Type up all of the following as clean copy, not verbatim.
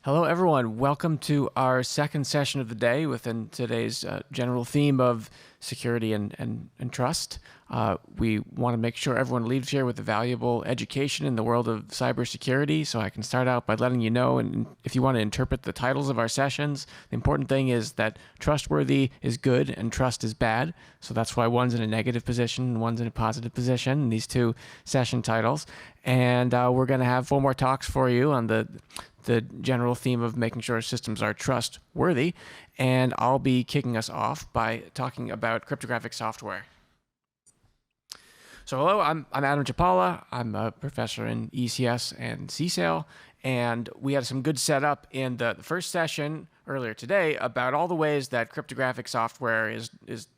Hello, everyone. Welcome to our second session of the day within today's general theme of security and trust. We want to make sure everyone leaves here with a valuable education in the world of cybersecurity. So I can start out by letting you know, and if you want to interpret the titles of our sessions, the important thing is that trustworthy is good and trust is bad. So that's why one's in a negative position and one's in a positive position in these two session titles. And we're going to have 4 more talks for you on the general theme of making sure systems are trustworthy. And I'll be kicking us off by talking about cryptographic software. So hello, I'm Adam Chlipala. I'm a professor in ECS and CSAIL, and we had some good setup in the first session earlier today about all the ways that cryptographic software is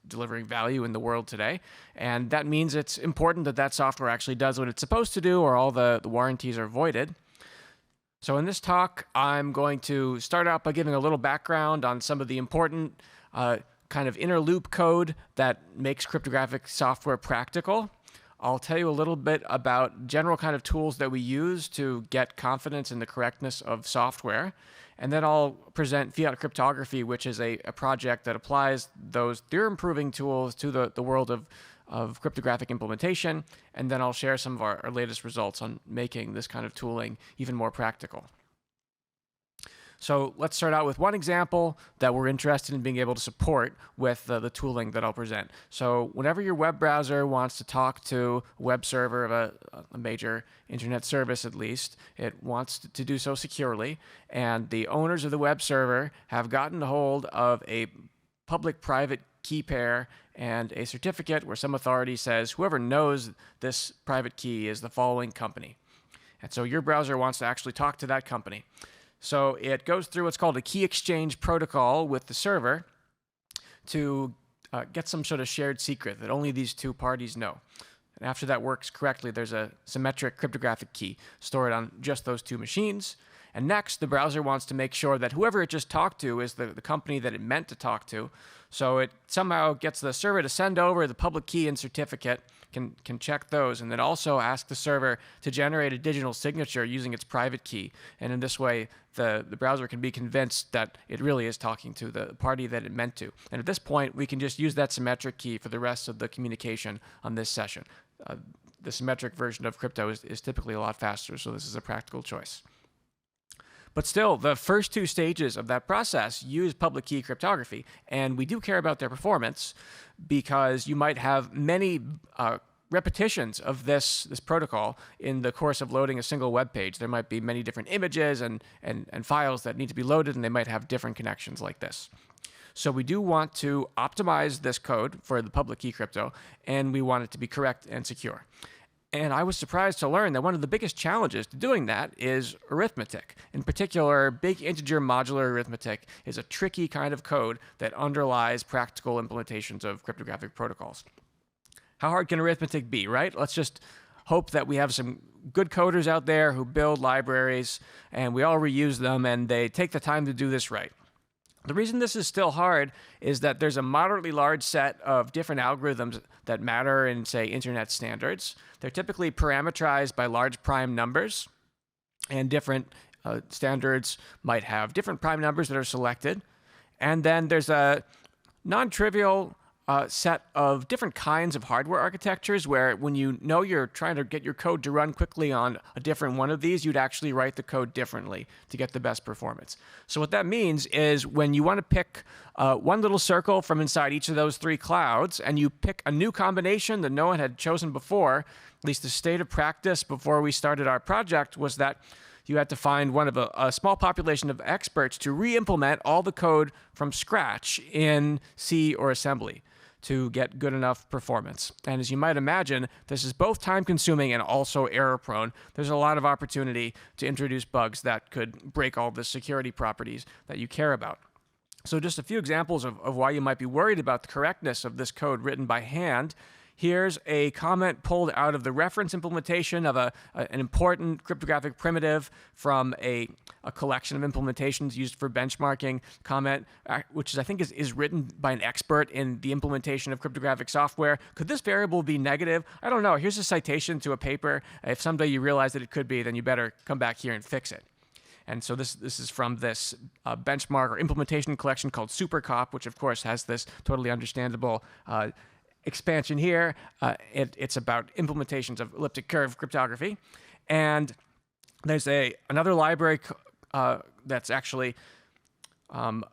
delivering value in the world today. And that means it's important that that software actually does what it's supposed to do, or all the warranties are voided. So in this talk, I'm going to start out by giving a little background on some of the important kind of inner loop code that makes cryptographic software practical. I'll tell you a little bit about general kind of tools that we use to get confidence in the correctness of software. And then I'll present Fiat Cryptography, which is a project that applies those theorem-proving tools to the world of cryptographic implementation, and then I'll share some of our latest results on making this kind of tooling even more practical. So let's start out with one example that we're interested in being able to support with the tooling that I'll present. So whenever your web browser wants to talk to a web server of a major internet service, at least, it wants to do so securely, and the owners of the web server have gotten a hold of a public-private key pair and a certificate where some authority says whoever knows this private key is the following company. And so your browser wants to actually talk to that company. So it goes through what's called a key exchange protocol with the server to get some sort of shared secret that only these two parties know. And after that works correctly, there's a symmetric cryptographic key stored on just those two machines. And next, the browser wants to make sure that whoever it just talked to is the company that it meant to talk to. So it somehow gets the server to send over the public key and certificate, can check those, and then also ask the server to generate a digital signature using its private key. And in this way, the browser can be convinced that it really is talking to the party that it meant to. And at this point, we can just use that symmetric key for the rest of the communication on this session. The symmetric version of crypto is typically a lot faster, so this is a practical choice. But still, the first 2 stages of that process use public key cryptography, and we do care about their performance because you might have many repetitions of this protocol in the course of loading a single web page. There might be many different images and files that need to be loaded, and they might have different connections like this. So we do want to optimize this code for the public key crypto, and we want it to be correct and secure. And I was surprised to learn that one of the biggest challenges to doing that is arithmetic. In particular, big integer modular arithmetic is a tricky kind of code that underlies practical implementations of cryptographic protocols. How hard can arithmetic be, right? Let's just hope that we have some good coders out there who build libraries, and we all reuse them, and they take the time to do this right. The reason this is still hard is that there's a moderately large set of different algorithms that matter in, say, internet standards. They're typically parameterized by large prime numbers, and different standards might have different prime numbers that are selected. And then there's a non-trivial set of different kinds of hardware architectures where when you know you're trying to get your code to run quickly on a different one of these, you'd actually write the code differently to get the best performance. So what that means is when you want to pick one little circle from inside each of those 3 clouds, and you pick a new combination that no one had chosen before, at least the state of practice before we started our project was that you had to find one of a small population of experts to re-implement all the code from scratch in C or assembly to get good enough performance. And as you might imagine, this is both time-consuming and also error-prone. There's a lot of opportunity to introduce bugs that could break all the security properties that you care about. So just a few examples of why you might be worried about the correctness of this code written by hand. Here's a comment pulled out of the reference implementation of an important cryptographic primitive from a collection of implementations used for benchmarking. Comment, which I think is written by an expert in the implementation of cryptographic software. Could this variable be negative? I don't know. Here's a citation to a paper. If someday you realize that it could be, then you better come back here and fix it. And so this is from this benchmark or implementation collection called SuperCop, which of course has this totally understandable expansion here. It's about implementations of elliptic curve cryptography. And there's another library that's actually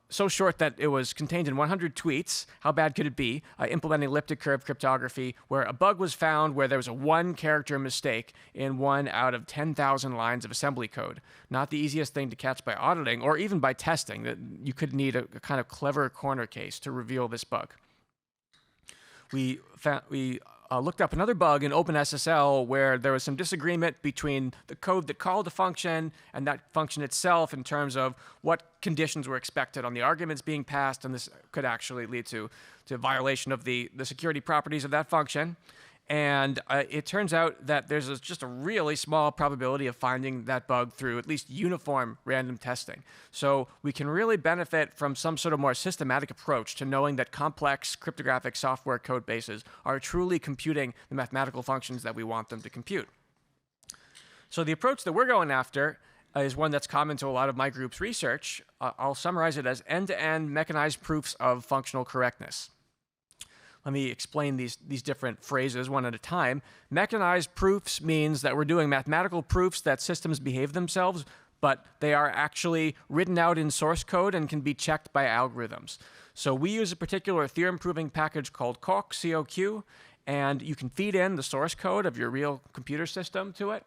so short that it was contained in 100 tweets. How bad could it be? Implementing elliptic curve cryptography, where a bug was found where there was a 1-character mistake in 1 out of 10,000 lines of assembly code. Not the easiest thing to catch by auditing or even by testing. That you could need a kind of clever corner case to reveal this bug. We looked up another bug in OpenSSL where there was some disagreement between the code that called the function and that function itself in terms of what conditions were expected on the arguments being passed, and this could actually lead to violation of the security properties of that function. And it turns out that there's just a really small probability of finding that bug through at least uniform random testing. So we can really benefit from some sort of more systematic approach to knowing that complex cryptographic software code bases are truly computing the mathematical functions that we want them to compute. So the approach that we're going after is one that's common to a lot of my group's research. I'll summarize it as end-to-end mechanized proofs of functional correctness. Let me explain these different phrases one at a time. Mechanized proofs means that we're doing mathematical proofs that systems behave themselves, but they are actually written out in source code and can be checked by algorithms. So we use a particular theorem proving package called COQ, C-O-Q, and you can feed in the source code of your real computer system to it,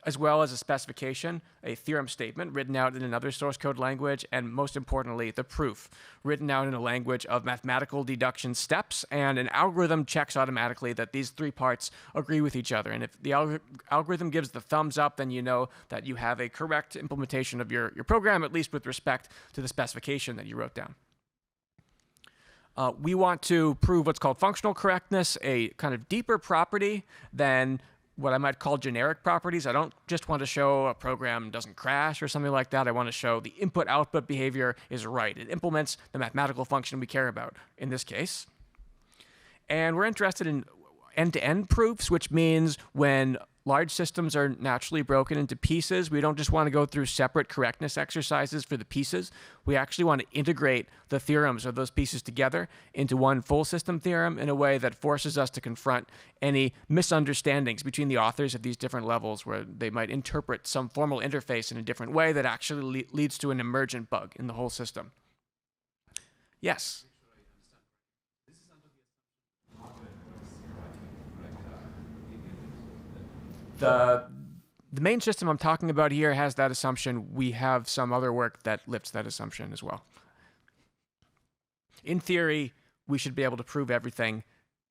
as well as a specification, a theorem statement written out in another source code language, and most importantly, the proof, written out in a language of mathematical deduction steps, and an algorithm checks automatically that these 3 parts agree with each other. And if the algorithm gives the thumbs up, then you know that you have a correct implementation of your program, at least with respect to the specification that you wrote down. We want to prove what's called functional correctness, a kind of deeper property than what I might call generic properties. I don't just want to show a program doesn't crash or something like that. I want to show the input-output behavior is right. It implements the mathematical function we care about in this case. And we're interested in end-to-end proofs, which means when large systems are naturally broken into pieces, we don't just want to go through separate correctness exercises for the pieces. We actually want to integrate the theorems of those pieces together into one full system theorem in a way that forces us to confront any misunderstandings between the authors of these different levels where they might interpret some formal interface in a different way that actually leads to an emergent bug in the whole system. Yes? The main system I'm talking about here has that assumption. We have some other work that lifts that assumption as well. In theory, we should be able to prove everything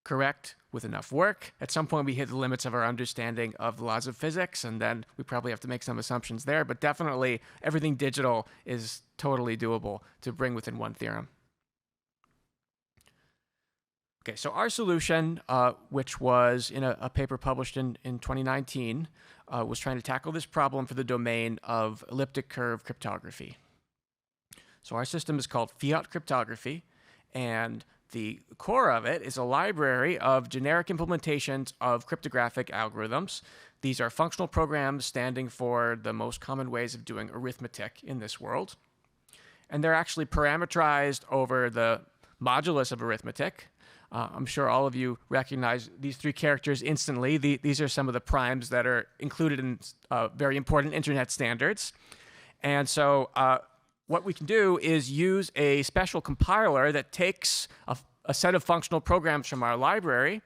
correct with enough work. At some point, we hit the limits of our understanding of the laws of physics, and then we probably have to make some assumptions there. But definitely, everything digital is totally doable to bring within one theorem. Okay, so our solution, which was in a paper published in 2019, was trying to tackle this problem for the domain of elliptic curve cryptography. So our system is called Fiat Cryptography, and the core of it is a library of generic implementations of cryptographic algorithms. These are functional programs standing for the most common ways of doing arithmetic in this world. And they're actually parameterized over the modulus of arithmetic. I'm sure all of you recognize these 3 characters instantly. These are some of the primes that are included in very important internet standards. And so what we can do is use a special compiler that takes a set of functional programs from our library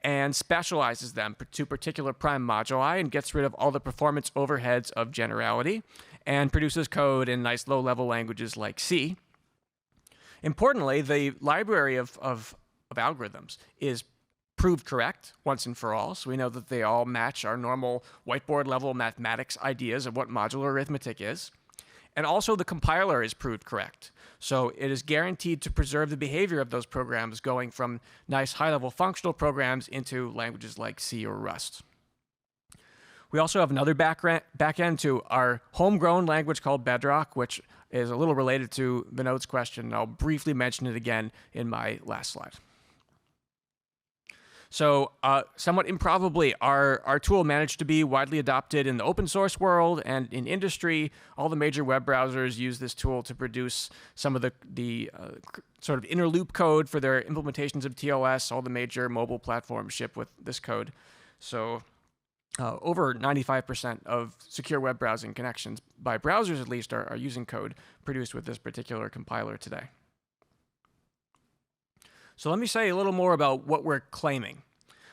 and specializes them to particular prime moduli and gets rid of all the performance overheads of generality and produces code in nice low-level languages like C. Importantly, the library of algorithms is proved correct once and for all. So we know that they all match our normal whiteboard level mathematics ideas of what modular arithmetic is. And also the compiler is proved correct. So it is guaranteed to preserve the behavior of those programs going from nice high-level functional programs into languages like C or Rust. We also have another backend to our homegrown language called Bedrock, which is a little related to the notes question. I'll briefly mention it again in my last slide. So somewhat improbably, our tool managed to be widely adopted in the open source world and in industry. All the major web browsers use this tool to produce some of the sort of inner loop code for their implementations of TLS. All the major mobile platforms ship with this code. So over 95% of secure web browsing connections, by browsers at least, are using code produced with this particular compiler today. So let me say a little more about what we're claiming.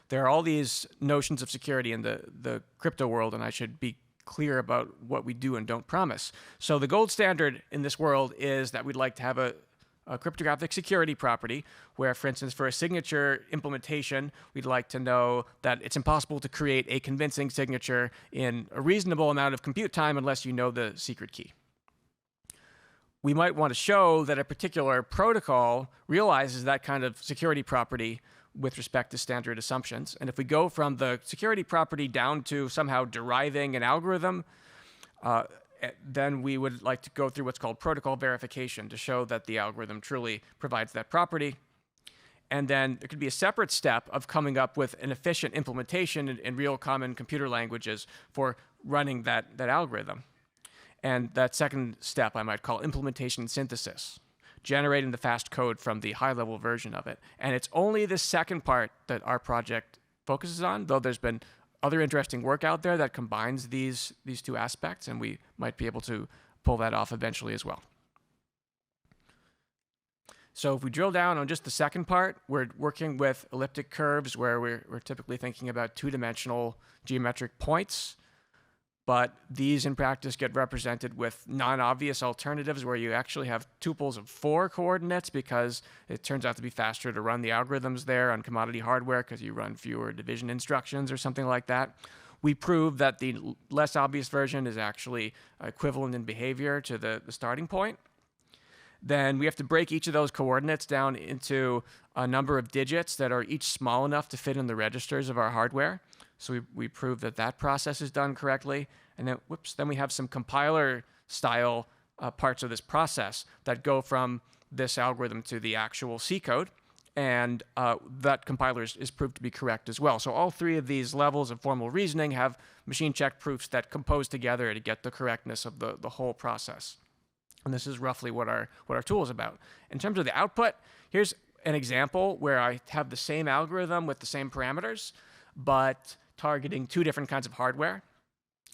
There are all these notions of security in the crypto world, and I should be clear about what we do and don't promise. So the gold standard in this world is that we'd like to have a cryptographic security property where, for instance, for a signature implementation, we'd like to know that it's impossible to create a convincing signature in a reasonable amount of compute time unless you know the secret key. We might want to show that a particular protocol realizes that kind of security property with respect to standard assumptions. And if we go from the security property down to somehow deriving an algorithm, then we would like to go through what's called protocol verification to show that the algorithm truly provides that property. And then there could be a separate step of coming up with an efficient implementation in real common computer languages for running that algorithm. And that second step I might call implementation synthesis, generating the fast code from the high-level version of it. And it's only the second part that our project focuses on, though there's been other interesting work out there that combines these two aspects, and we might be able to pull that off eventually as well. So if we drill down on just the second part, we're working with elliptic curves where we're typically thinking about two-dimensional geometric points. But these in practice get represented with non-obvious alternatives where you actually have tuples of 4 coordinates because it turns out to be faster to run the algorithms there on commodity hardware because you run fewer division instructions or something like that. We prove that the less obvious version is actually equivalent in behavior to the starting point. Then we have to break each of those coordinates down into a number of digits that are each small enough to fit in the registers of our hardware. So we prove that that process is done correctly. And then, then we have some compiler-style parts of this process that go from this algorithm to the actual C code. And that compiler is proved to be correct as well. So all 3 of these levels of formal reasoning have machine-check proofs that compose together to get the correctness of the whole process. And this is roughly what our tool is about. In terms of the output, here's an example where I have the same algorithm with the same parameters, but targeting 2 different kinds of hardware.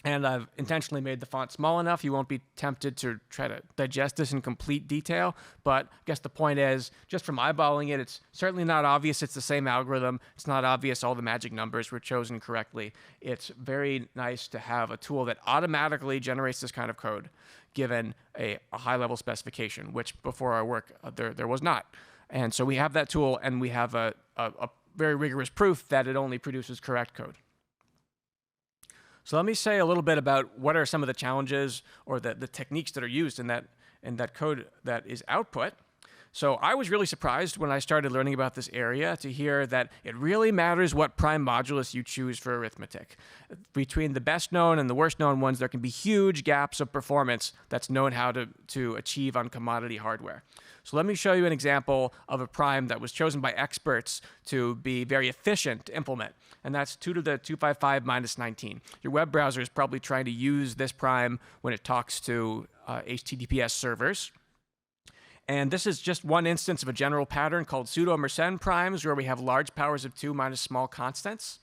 And I've intentionally made the font small enough you won't be tempted to try to digest this in complete detail. But I guess the point is, just from eyeballing it, it's certainly not obvious it's the same algorithm. It's not obvious all the magic numbers were chosen correctly. It's very nice to have a tool that automatically generates this kind of code given a high-level specification, which before our work there was not. And so we have that tool, and we have a very rigorous proof that it only produces correct code. So let me say a little bit about what are some of the challenges or the techniques that are used in that code that is output. So I was really surprised when I started learning about this area to hear that it really matters what prime modulus you choose for arithmetic. Between the best known and the worst known ones, there can be huge gaps of performance that's known how to achieve on commodity hardware. So let me show you an example of a prime that was chosen by experts to be very efficient to implement. And that's 2 to the 255 minus 19. Your web browser is probably trying to use this prime when it talks to HTTPS servers. And this is just one instance of a general pattern called pseudo-Mersenne primes, where we have large powers of 2 minus small constants.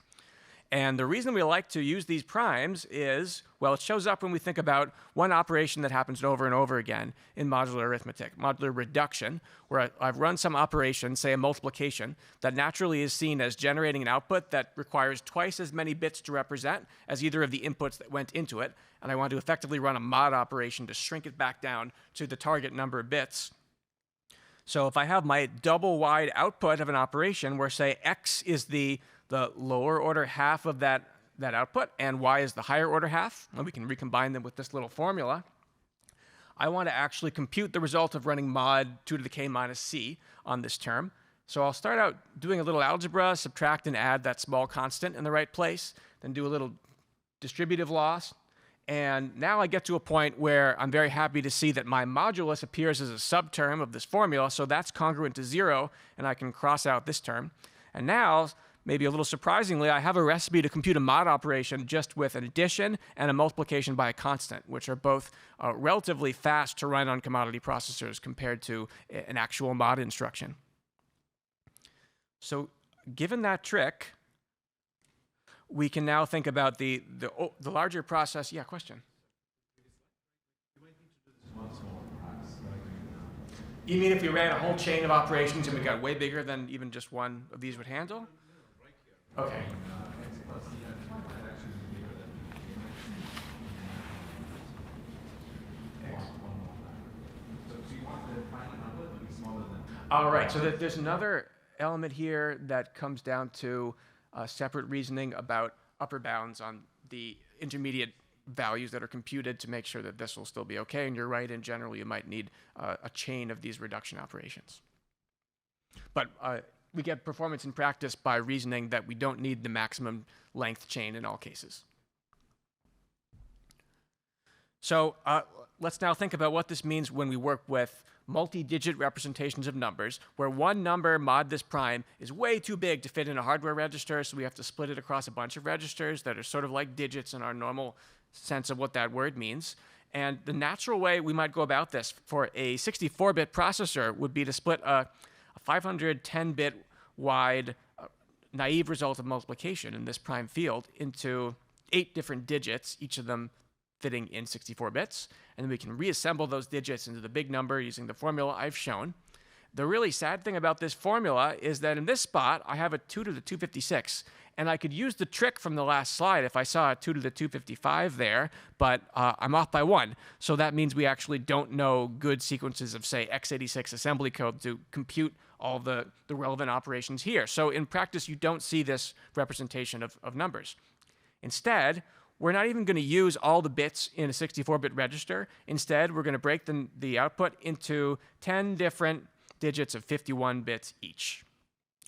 And the reason we like to use these primes is, well, it shows up when we think about one operation that happens over and over again in modular arithmetic, modular reduction, where I've run some operation, say a multiplication, that naturally is seen as generating an output that requires twice as many bits to represent as either of the inputs that went into it. And I want to effectively run a mod operation to shrink it back down to the target number of bits. So if I have my double-wide output of an operation where, say, x is the lower order half of that output and y is the higher order half, and we can recombine them with this little formula, I want to actually compute the result of running mod 2 to the k minus c on this term. So I'll start out doing a little algebra, subtract and add that small constant in the right place, then do a little distributive loss. And now I get to a point where I'm very happy to see that my modulus appears as a subterm of this formula, so that's congruent to 0, and I can cross out this term. And now maybe a little surprisingly, I have a recipe to compute a mod operation just with an addition and a multiplication by a constant, which are both relatively fast to run on commodity processors compared to an actual mod instruction. So given that trick, we can now think about the larger process. Yeah, question? You mean if we ran a whole chain of operations and we got way bigger than even just one of these would handle? Okay. All right, so there's another element here that comes down to separate reasoning about upper bounds on the intermediate values that are computed to make sure that this will still be okay. And you're right, in general, you might need a chain of these reduction operations. But we get performance in practice by reasoning that we don't need the maximum length chain in all cases. So let's now think about what this means when we work with multi-digit representations of numbers, where one number, mod this prime, is way too big to fit in a hardware register, so we have to split it across a bunch of registers that are sort of like digits in our normal sense of what that word means. And the natural way we might go about this for a 64-bit processor would be to split a 512-bit wide naive result of multiplication in this prime field into 8 different digits, each of them fitting in 64 bits, and then we can reassemble those digits into the big number using the formula I've shown. The really sad thing about this formula is that in this spot, I have a 2 to the 256, and I could use the trick from the last slide if I saw a 2 to the 255 there, but I'm off by 1. So that means we actually don't know good sequences of, say, x86 assembly code to compute all the relevant operations here. So in practice, you don't see this representation of numbers. Instead, we're not even going to use all the bits in a 64-bit register. Instead, we're going to break the output into 10 different digits of 51 bits each.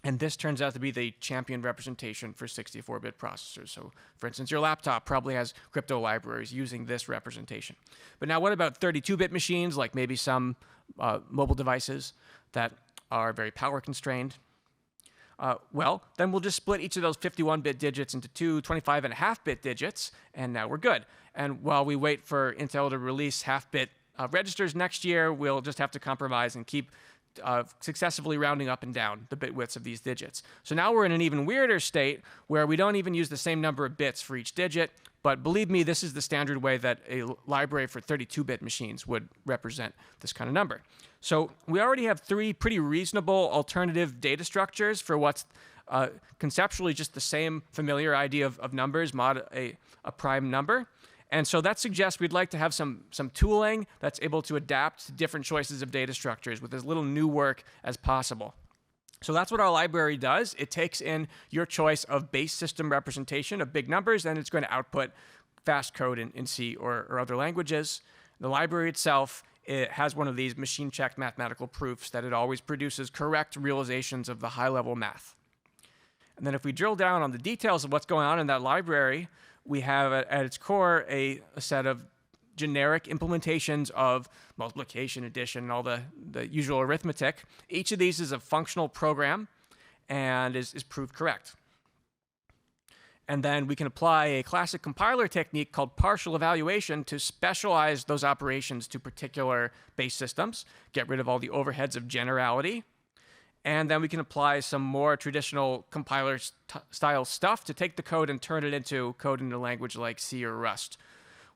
And this turns out to be the champion representation for 64-bit processors. So, for instance, your laptop probably has crypto libraries using this representation. But now what about 32-bit machines, like maybe some mobile devices that are very power constrained? Well, then we'll just split each of those 51-bit digits into two 25.5-bit digits, and now we're good. And while we wait for Intel to release half-bit registers next year, we'll just have to compromise and keep successively rounding up and down the bit widths of these digits. So now we're in an even weirder state where we don't even use the same number of bits for each digit, but believe me, this is the standard way that a library for 32-bit machines would represent this kind of number. So we already have 3 pretty reasonable alternative data structures for what's conceptually just the same familiar idea of numbers, mod a prime number. And so that suggests we'd like to have some tooling that's able to adapt to different choices of data structures with as little new work as possible. So that's what our library does. It takes in your choice of base system representation of big numbers, and it's going to output fast code in C or other languages. The library itself, it has one of these machine-checked mathematical proofs that it always produces correct realizations of the high-level math. And then if we drill down on the details of what's going on in that library, we have at its core a set of generic implementations of multiplication, addition, and all the usual arithmetic. Each of these is a functional program and is proved correct. And then we can apply a classic compiler technique called partial evaluation to specialize those operations to particular base systems, get rid of all the overheads of generality. And then we can apply some more traditional compiler style stuff to take the code and turn it into code in a language like C or Rust,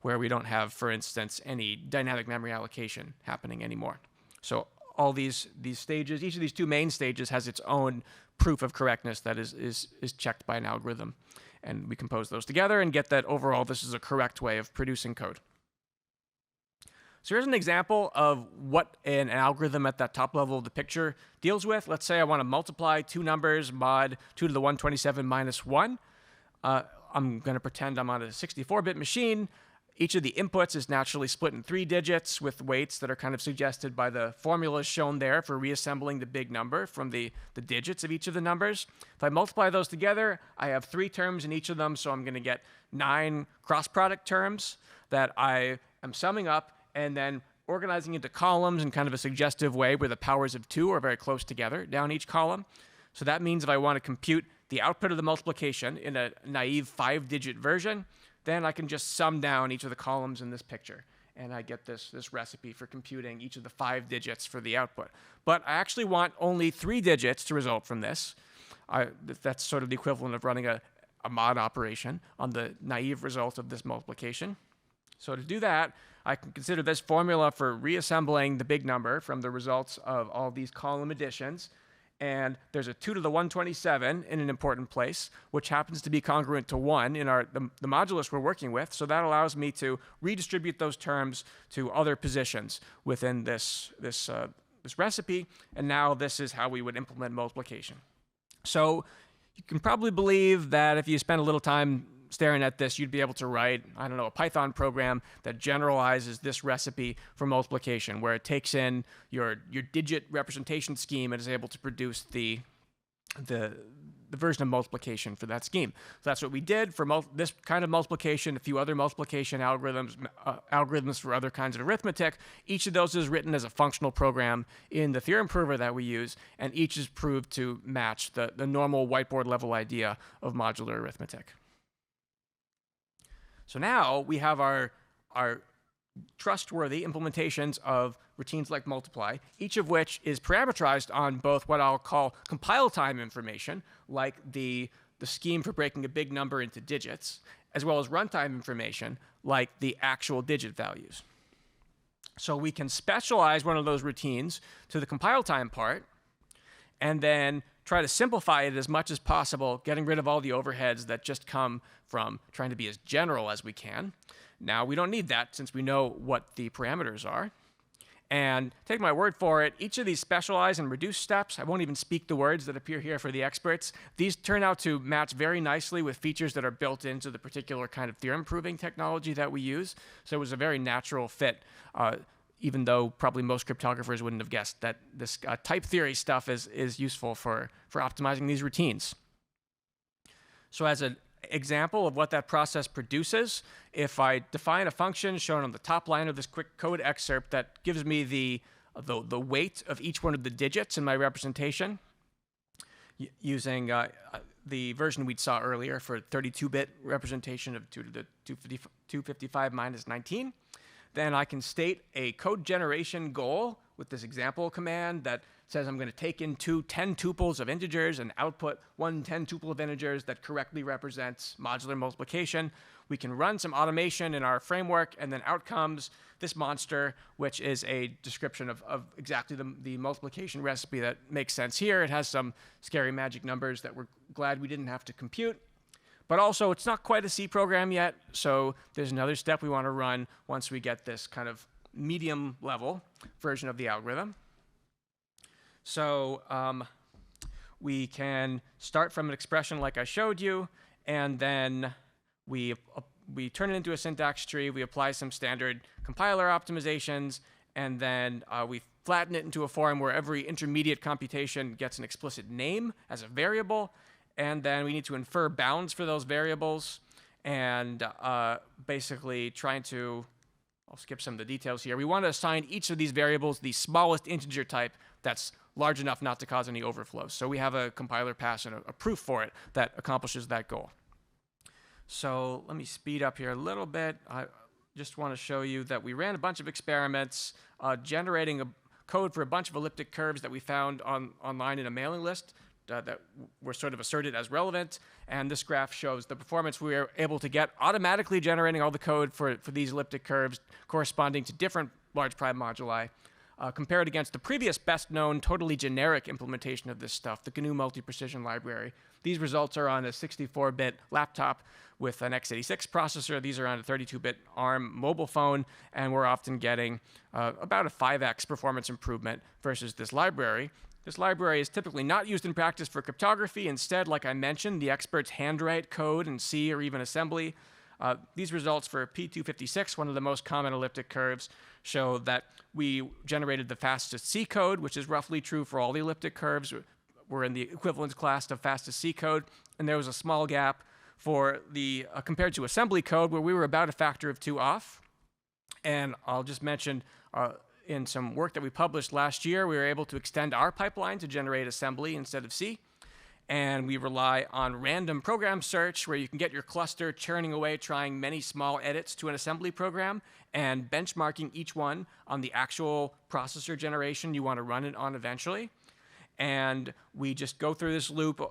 where we don't have, for instance, any dynamic memory allocation happening anymore. So all these stages, each of these 2 main stages has its own proof of correctness that is checked by an algorithm. And we compose those together and get that overall this is a correct way of producing code. So here's an example of what an algorithm at that top level of the picture deals with. Let's say I want to multiply 2 numbers, mod 2 to the 127 minus 1. I'm going to pretend I'm on a 64-bit machine. Each of the inputs is naturally split in 3 digits with weights that are kind of suggested by the formulas shown there for reassembling the big number from the digits of each of the numbers. If I multiply those together, I have 3 terms in each of them, so I'm going to get 9 cross-product terms that I am summing up and then organizing into columns in kind of a suggestive way where the powers of 2 are very close together down each column. So that means if I want to compute the output of the multiplication in a naive 5-digit version, then I can just sum down each of the columns in this picture. And I get this recipe for computing each of the 5 digits for the output. But I actually want only 3 digits to result from this. That's sort of the equivalent of running a mod operation on the naive result of this multiplication. So to do that, I can consider this formula for reassembling the big number from the results of all these column additions. And there's a 2 to the 127 in an important place, which happens to be congruent to 1 in the modulus we're working with. So that allows me to redistribute those terms to other positions within this recipe. And now this is how we would implement multiplication. So you can probably believe that if you spend a little time staring at this, you'd be able to write, I don't know, a Python program that generalizes this recipe for multiplication, where it takes in your digit representation scheme and is able to produce the version of multiplication for that scheme. So that's what we did for this kind of multiplication, a few other multiplication algorithms for other kinds of arithmetic. Each of those is written as a functional program in the theorem prover that we use, and each is proved to match the normal whiteboard level idea of modular arithmetic. So now we have our trustworthy implementations of routines like multiply, each of which is parameterized on both what I'll call compile time information, like the scheme for breaking a big number into digits, as well as runtime information, like the actual digit values. So we can specialize one of those routines to the compile time part, and then try to simplify it as much as possible, getting rid of all the overheads that just come from trying to be as general as we can. Now, we don't need that since we know what the parameters are. And take my word for it, each of these specialize and reduce steps, I won't even speak the words that appear here for the experts. These turn out to match very nicely with features that are built into the particular kind of theorem proving technology that we use. So it was a very natural fit, even though probably most cryptographers wouldn't have guessed that this type theory stuff is useful for optimizing these routines. So as an example of what that process produces, if I define a function shown on the top line of this quick code excerpt that gives me the weight of each one of the digits in my representation, using the version we saw earlier for 32-bit representation of 2 to the 255 minus 19, then I can state a code generation goal with this example command that says I'm going to take in 2 10 tuples of integers and output 1 10 tuple of integers that correctly represents modular multiplication. We can run some automation in our framework, and then out comes this monster, which is a description of exactly the multiplication recipe that makes sense here. It has some scary magic numbers that we're glad we didn't have to compute. But also, it's not quite a C program yet, so there's another step we want to run once we get this kind of medium level version of the algorithm. So we can start from an expression like I showed you, and then we turn it into a syntax tree, we apply some standard compiler optimizations, and then we flatten it into a form where every intermediate computation gets an explicit name as a variable, and then we need to infer bounds for those variables, and basically trying to, I'll skip some of the details here. We want to assign each of these variables the smallest integer type that's large enough not to cause any overflow. So we have a compiler pass and a proof for it that accomplishes that goal. So let me speed up here a little bit. I just want to show you that we ran a bunch of experiments generating a code for a bunch of elliptic curves that we found online in a mailing list that were sort of asserted as relevant. And this graph shows the performance we were able to get automatically generating all the code for these elliptic curves corresponding to different large prime moduli. Compared against the previous best-known totally generic implementation of this stuff, the GNU multi-precision library. These results are on a 64-bit laptop with an x86 processor. These are on a 32-bit ARM mobile phone, and we're often getting about a 5x performance improvement versus this library. This library is typically not used in practice for cryptography. Instead, like I mentioned, the experts handwrite code in C or even assembly. These results for P256, one of the most common elliptic curves, show that we generated the fastest C code, which is roughly true for all the elliptic curves. We're in the equivalence class of fastest C code, and there was a small gap for the compared to assembly code, where we were about a factor of 2 off. And I'll just mention in some work that we published last year, we were able to extend our pipeline to generate assembly instead of C. And we rely on random program search, where you can get your cluster churning away, trying many small edits to an assembly program and benchmarking each one on the actual processor generation you want to run it on eventually. And we just go through this loop,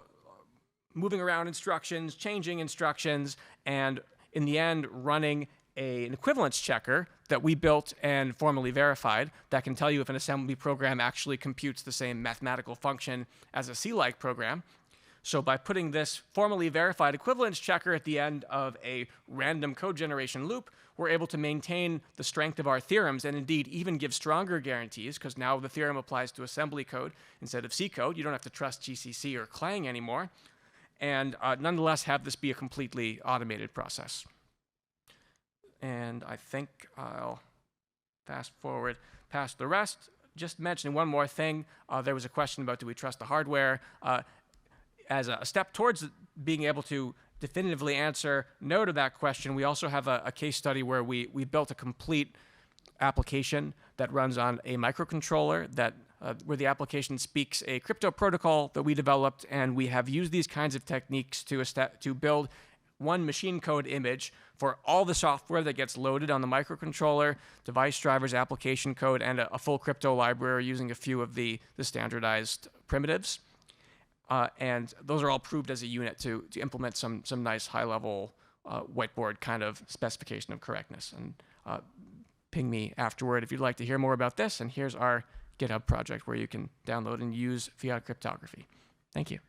moving around instructions, changing instructions, and in the end, running an equivalence checker that we built and formally verified that can tell you if an assembly program actually computes the same mathematical function as a C-like program. So by putting this formally verified equivalence checker at the end of a random code generation loop, we're able to maintain the strength of our theorems, and indeed even give stronger guarantees, because now the theorem applies to assembly code instead of C code. You don't have to trust GCC or Clang anymore, and nonetheless have this be a completely automated process. And I think I'll fast forward past the rest. Just mentioning one more thing, there was a question about, do we trust the hardware? As a step towards being able to definitively answer no to that question, we also have a case study where we built a complete application that runs on a microcontroller that where the application speaks a crypto protocol that we developed, and we have used these kinds of techniques to build one machine code image for all the software that gets loaded on the microcontroller, device drivers, application code, and a full crypto library using a few of the standardized primitives. And those are all proved as a unit to implement some nice high-level whiteboard kind of specification of correctness. And ping me afterward if you'd like to hear more about this. And here's our GitHub project where you can download and use Fiat Cryptography. Thank you.